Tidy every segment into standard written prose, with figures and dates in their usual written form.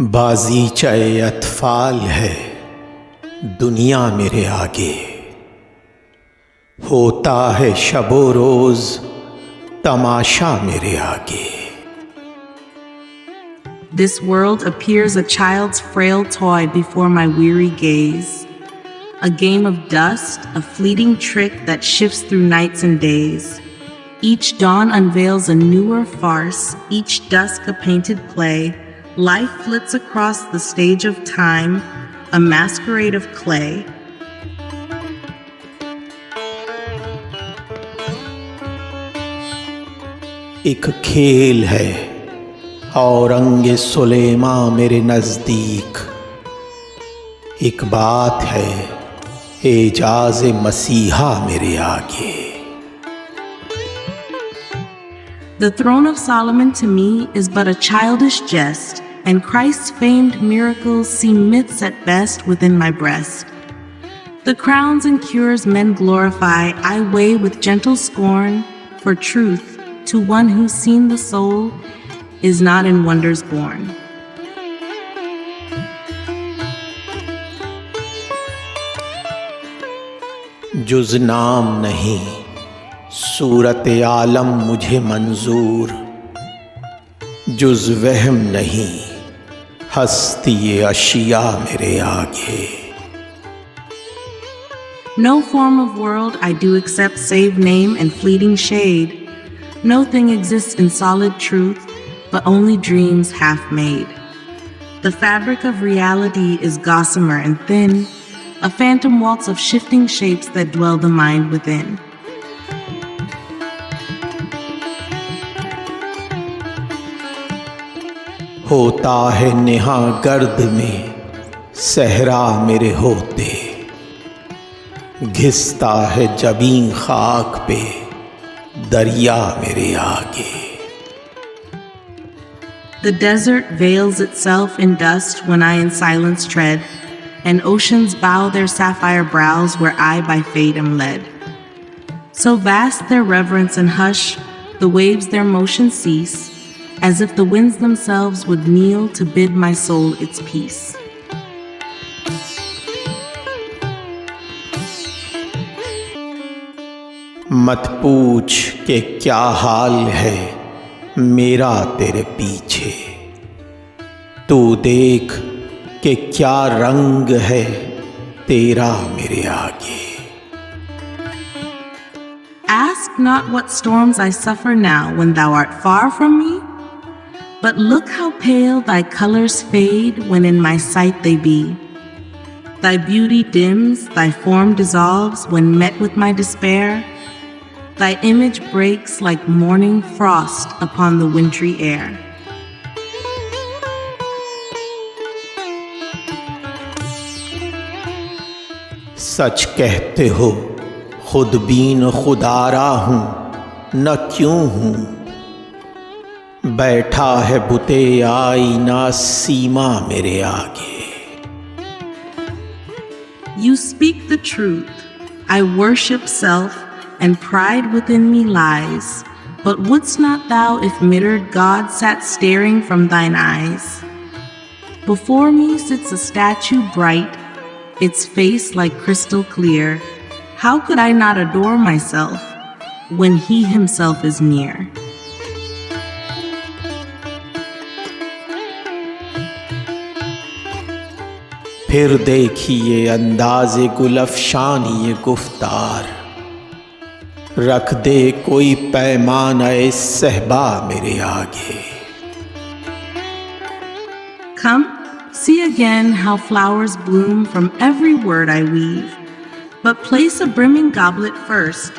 बाज़ीचाए अतफाल है दुनिया मेरे आगे, होता है शबो रोज़ तमाशा मेरे आगे। This world appears a child's frail toy before my weary gaze, a game of dust, a fleeting trick that shifts through nights and days. Each dawn unveils a newer farce, each dusk a painted play. Life flits across the stage of time, a masquerade of clay. एक खेल है औरंगे सुलेमा मेरे नज़दीक, एक बात है एजाज़े मसीहा मेरे आगे। The throne of Solomon to me is but a childish jest, and Christ's famed miracles seem myths at best within my breast. The crowns and cures men glorify I weigh with gentle scorn, for truth, to one who's seen the soul, is not in wonders born. जुज़ नाम नहीं सूरत आलम मुझे मंजूर, जुज़ वहम नहीं हस्ती अशिया मेरे आगे। No form of world I do accept save name and fleeting shade. No thing exists in solid truth, but only dreams half made. The fabric of reality is gossamer and thin, a phantom waltz of shifting shapes that dwell the mind within. होता है नेहा गर्द में सहरा मेरे होते, घिसता है जबीं खाक पे दरिया मेरे आगे। The desert veils itself in dust when I in silence tread, and oceans bow their sapphire brows where I by fate am led. So vast their reverence and hush, the waves their motion cease, as if the winds themselves would kneel to bid my soul its peace. मत पूछ के क्या हाल है मेरा तेरे पीछे, तू देख के क्या रंग है तेरा मेरे आगे। Ask not what storms I suffer now when thou art far from me, but look how pale thy colors fade when in my sight they be. Thy beauty dims, thy form dissolves when met with my despair. Thy image breaks like morning frost upon the wintry air. सच कहते हो खुद been खुदारा हूँ न क्यों हूँ, बैठा है बुते आईना सीमा मेरे आगे। You speak the truth. I worship self, and pride within me lies. But wouldst not thou if mittered God sat staring from thine eyes? Before me sits a statue bright, its face like crystal clear. How could I not adore myself when he himself is near? फिर देखिए अंदाज़े गुलफ़शानी ये गुफ्तार, रख दे कोई पैमाना सहबा मेरे आगे। Come, see again how flowers bloom from every word I weave. But place a brimming goblet first,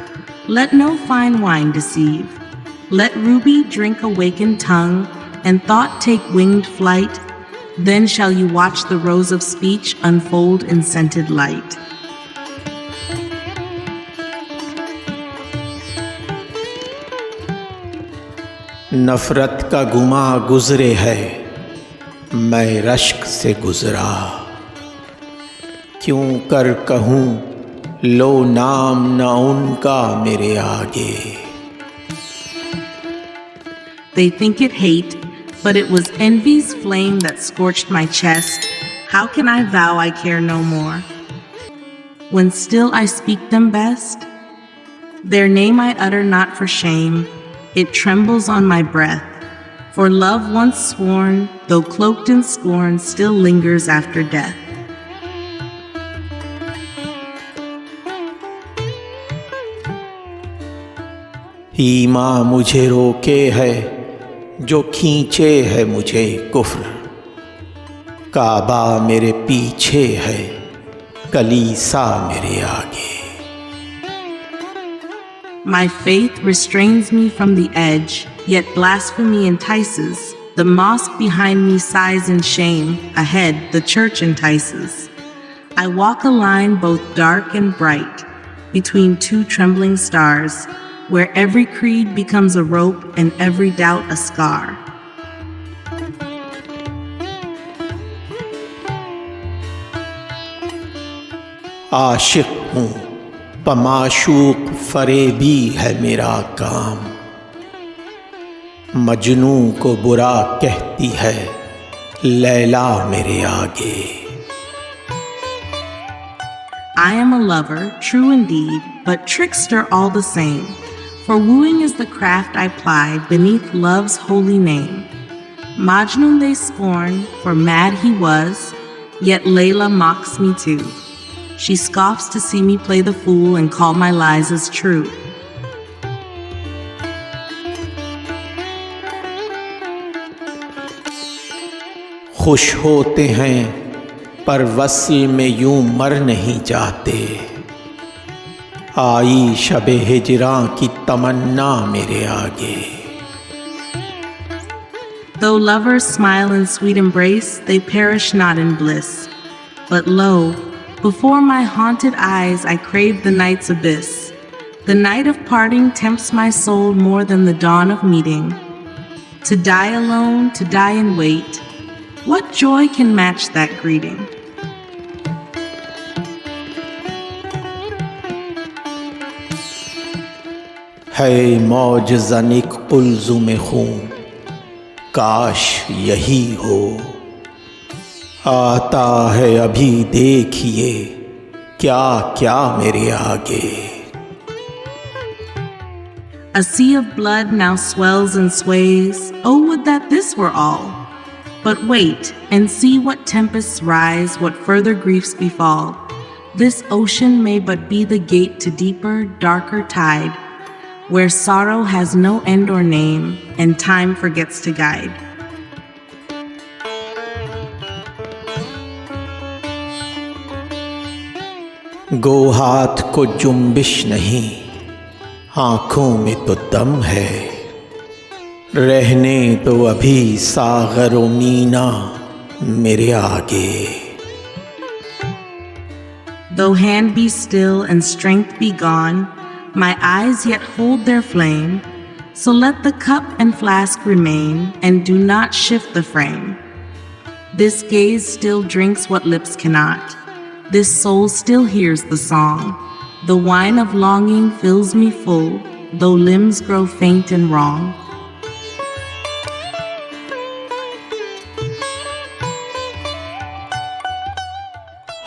let no fine wine deceive. Let ruby drink awakened tongue, and thought take winged flight. Then shall you watch the rose of speech unfold in scented light. नफ़रत का गुमा गुज़रे है मैं रश्क से गुज़रा, क्यों कर कहूँ लो नाम न उनका मेरे आगे। They think it hate, But it was envy's flame that scorched my chest. How can I vow I care no more, when still I speak them best? Their name I utter not for shame, it trembles on my breath. For love once sworn, though cloaked in scorn, still lingers after death. ईमान मुझे रोके है जो खींचे है मुझे कुफ्र, काबा मेरे पीछे है कलीसा मेरे आगे। My faith restrains me from the edge, yet blasphemy entices. The mosque behind me sighs in shame, ahead the church entices. I walk a line both dark and bright, between two trembling stars, where every creed becomes a rope and every doubt a scar. आशिक हूँ पमाशूक फरेबी है मेरा काम, मजनू को बुरा कहती है लैला मेरे आगे। I am a lover, true indeed, but trickster all the same. For wooing is the craft I ply beneath love's holy name. Majnun they scorn, for mad he was, yet Layla mocks me too. She scoffs to see me play the fool and call my lies as true. खुश होते हैं पर वस्ल में यूं मर नहीं जाते, आई शबे हिजरां की तमन्ना मेरे आगे। Though lovers smile in sweet embrace, they perish not in bliss. But lo, before my haunted eyes I crave the night's abyss. The night of parting tempts my soul more than the dawn of meeting. To die alone, to die in wait, what joy can match that greeting? है मौज ज़निक कुल्ज़ुम खूं, काश यही हो, आता है अभी देखिए क्या क्या मेरे आगे। A sea of blood now swells and sways. Oh, would that this were all! But wait and see what tempests rise, what further griefs befall. This ocean may but be the gate to deeper, darker tide, where sorrow has no end or name, and time forgets to guide. गो हाथ को जुम्बिश नहीं, आँखों में तो दम है, रहने तो अभी सागर व मीना मेरे आगे। Though hand be still and strength be gone, my eyes yet hold their flame, so let the cup and flask remain, and do not shift the frame. This gaze still drinks what lips cannot, this soul still hears the song. The wine of longing fills me full, though limbs grow faint and wrong.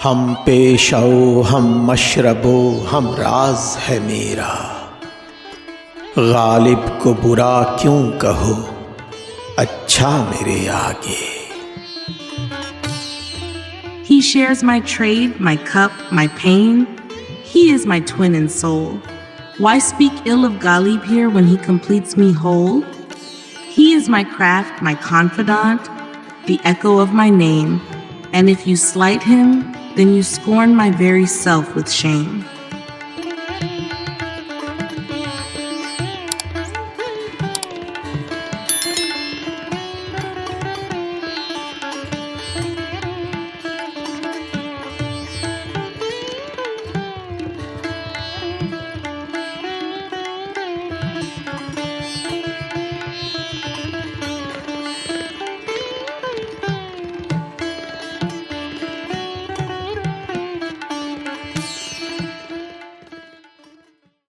हम पेशो हम मशरबो हम राज है मेरा, गालिब को बुरा क्यों कहो अच्छा मेरे आगे। He shares my trade, my cup, my pain. He is my twin in soul. Why speak ill of Ghalib here when he completes me whole? He is my craft, my confidant, the echo of my name. And if you slight him, then you scorn my very self with shame.